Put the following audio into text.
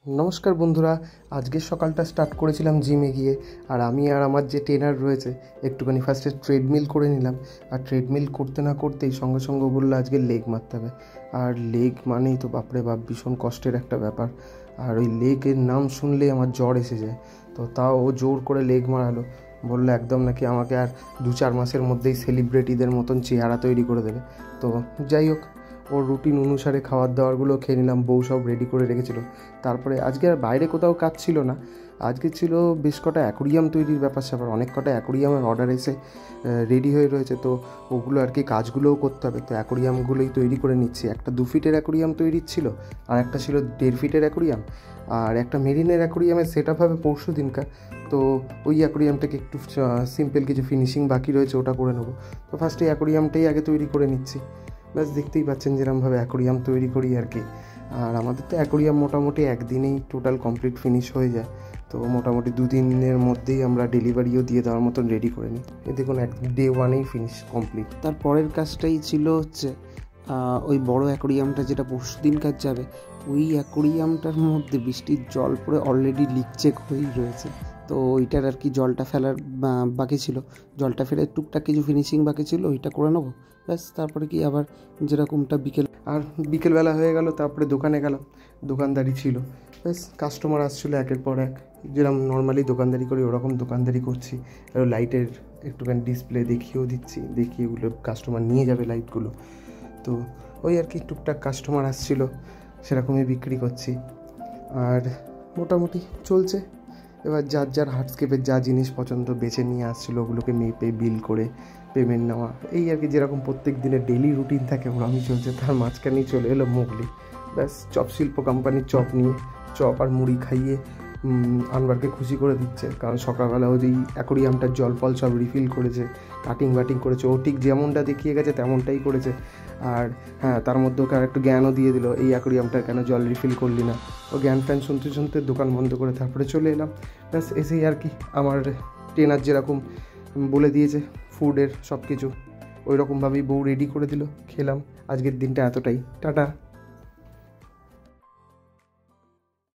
নমস্কার বন্ধুরা, আজকের সকালটা স্টার্ট করেছিলাম জিমে গিয়ে। আর আমি আর আমার যে ট্রেনার রয়েছে একটুখানি ফার্স্টে ট্রেডমিল করে নিলাম। আর ট্রেডমিল করতে না করতেই সঙ্গে সঙ্গে বললো আজকে লেগ মারতে হবে। আর লেগ মানেই তো বাপরে বাপ ভীষণ কষ্টের একটা ব্যাপার। আর ওই লেগের নাম শুনলেই আমার জ্বর এসে যায়। তো তাও ও জোর করে লেগ মারালো, বললো একদম নাকি আমাকে আর 2-4 মাসের মধ্যেই সেলিব্রিটিদের মতন চেহারা তৈরি করে দেবে। তো যাই হোক, ওর রুটিন অনুসারে খাবার দাবারগুলো খেয়ে নিলাম। বউ সব রেডি করে রেখেছিল। তারপরে আজকে আর বাইরে কোথাও কাজ ছিল না, আজকে ছিল বেশ কটা অ্যাকোরিয়াম তৈরির ব্যাপার স্যাপার। অনেক কটা অ্যাকোরিয়ামের অর্ডার এসে রেডি হয়ে রয়েছে, তো ওগুলো আর কি কাজগুলোও করতে হবে। তো অ্যাকোরিয়ামগুলোই তৈরি করে নিচ্ছি। একটা 2 ফিটের অ্যাকোরিয়াম তৈরির ছিল, আর একটা ছিল 1.5 ফিটের অ্যাকোরিয়াম, আর একটা মেরিনের অ্যাকোরিয়ামের সেট আপ হবে পরশু দিনকার। তো ওই অ্যাকোরিয়ামটাকে একটু সিম্পল কিছু ফিনিশিং বাকি রয়েছে, ওটা করে নেবো। তো ফার্স্টে অ্যাকোরিয়ামটাই আগে তৈরি করে নিচ্ছি। ব্যাস দেখতেই পাচ্ছেন যেরকমভাবে অ্যাকোরিয়াম তৈরি করি আর কি। আর আমাদের তো অ্যাকোরিয়াম মোটামুটি একদিনেই টোটাল কমপ্লিট ফিনিশ হয়ে যায়। তো মোটামুটি 2 দিনের মধ্যেই আমরা ডেলিভারিও দিয়ে দেওয়ার মতন রেডি করে নিই। দেখুন ডে 1-এই ফিনিশ কমপ্লিট। তারপরের কাজটাই ছিল হচ্ছে ওই বড় অ্যাকোরিয়ামটা যেটা পরশু দিন কাজ যাবে, ওই অ্যাকোরিয়ামটার মধ্যে বৃষ্টির জল পড়ে অলরেডি লিক চেক হয়েই রয়েছে। তো ওইটার আর কি জলটা ফেলার বাকি ছিল, জলটা ফেলে টুকটাক কিছু ফিনিশিং বাকি ছিল, ওইটা করে নেবো। ব্যাস তারপরে কি আবার যেরকমটা বিকেলবেলা হয়ে গেল। তারপরে দোকানে গেলাম, দোকানদারি ছিল। ব্যাস কাস্টমার আসছিলো একের পর এক, যেরকম নর্মালি দোকানদারি করি ওরকম দোকানদারি করছি। আর লাইটের একটুখানি ডিসপ্লে দেখিয়েও দিচ্ছি, দেখিয়ে ওগুলো কাস্টমার নিয়ে যাবে লাইটগুলো। তো ওই আর কি টুকটাক কাস্টমার আসছিলো, সেরকমই বিক্রি করছি। আর মোটামুটি চলছে। এবার যার যার হার্ডস্কেপের যা জিনিস পছন্দ বেছে নিয়ে আসছিলো, ওগুলোকে মেপে বিল করে পেমেন্ট নেওয়া, এই আর কি যেরকম প্রত্যেক দিনের ডেলি রুটিন থাকে ওরকমই চলছে। তার মাঝখানেই চলে এলো মোগলি। ব্যাস চপ শিল্প কোম্পানির চপ নিয়ে চপ আর মুড়ি খাইয়ে আনবারকে খুশি করে দিচ্ছে। কারণ সকালবেলা ও যেই অ্যাকোরিয়ামটার জল ফল সব রিফিল করেছে, কাটিং বাটিং করেছে, ও ঠিক যেমনটা দেখিয়ে গেছে তেমনটাই করেছে। আর হ্যাঁ, তার মধ্যে ওকে আর একটু জ্ঞানও দিয়ে দিল, এই অ্যাকোরিয়ামটা কেন জল রিফিল করলি না। ও জ্ঞান ফ্যান শুনতে শুনতে দোকান বন্ধ করে তারপরে চলে এলাম। ব্যাস এসেই আর কি আমার ট্রেনার যেরকম বলে দিয়েছে ফুডের সব কিছু ওই রকমভাবেই বউ রেডি করে দিল, খেলাম। আজকের দিনটা এতটাই, টাটা।